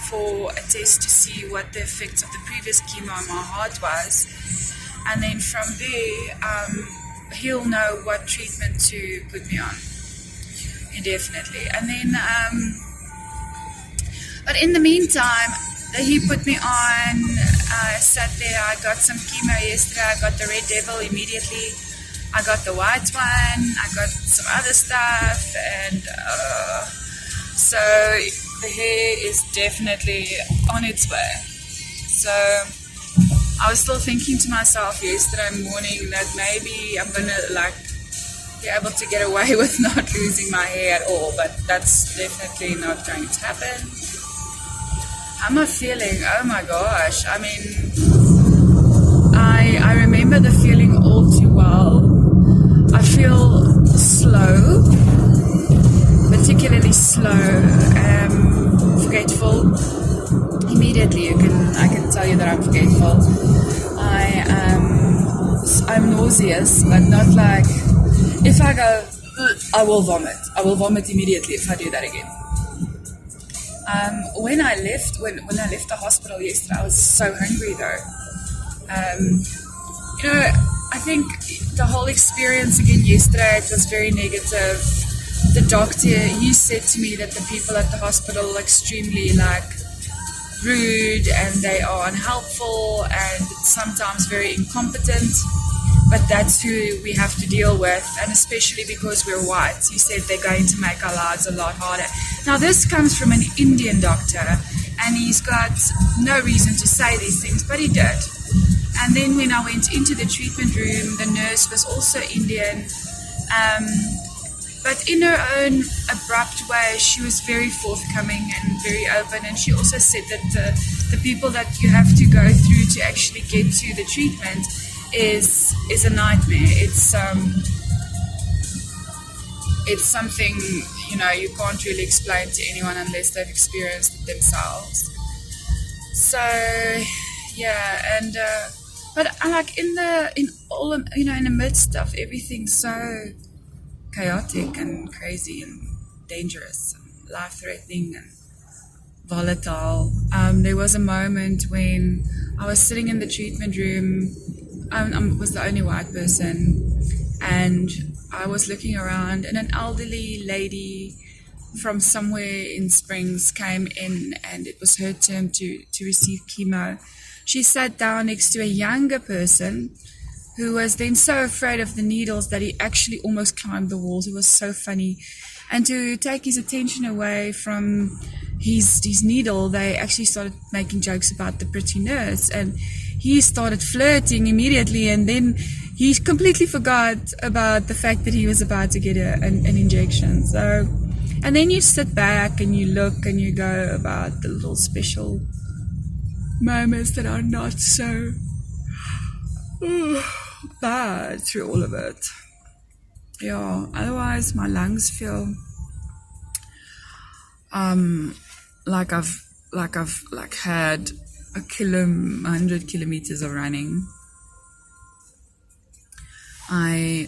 for a test to see what the effects of the previous chemo on my heart was. And then from there, he'll know what treatment to put me on, indefinitely. And then, but in the meantime, he put me on, I sat there, I got some chemo yesterday, I got the Red Devil immediately, I got the white one, I got some other stuff, and so the hair is definitely on its way. So I was still thinking to myself yesterday morning that maybe I'm gonna be able to get away with not losing my hair at all, but that's definitely not going to happen. How am I feeling? Oh my gosh. I mean, I remember the feeling all too well. I feel slow, particularly slow, forgetful. Immediately, I can tell you that I'm forgetful. I'm nauseous, but not like, if I go, I will vomit. I will vomit immediately if I do that again. When I left the hospital yesterday, I was so hungry though. I think the whole experience again yesterday, it was very negative. The doctor, he said to me that the people at the hospital are extremely rude, and they are unhelpful and sometimes very incompetent. But that's who we have to deal with, and especially because we're white. He said they're going to make our lives a lot harder. Now, this comes from an Indian doctor, and he's got no reason to say these things, but he did. And then when I went into the treatment room, the nurse was also Indian, but in her own abrupt way, she was very forthcoming and very open, and she also said that the people that you have to go through to actually get to the treatment is a nightmare. It's something you can't really explain to anyone unless they've experienced it themselves. So yeah, and but in the midst of everything so chaotic and crazy and dangerous and life-threatening and volatile, there was a moment when I was sitting in the treatment room. I was the only white person, and I was looking around, and an elderly lady from somewhere in Springs came in, and it was her turn to receive chemo. She sat down next to a younger person who was then so afraid of the needles that he actually almost climbed the walls. It was so funny. And to take his attention away from his needle, they actually started making jokes about the pretty nurse, and he started flirting immediately, and then he completely forgot about the fact that he was about to get an injection. So, and then you sit back and you look and you go about the little special moments that are not so bad through all of it. Yeah, otherwise my lungs feel like I've had 100 kilometers of running. My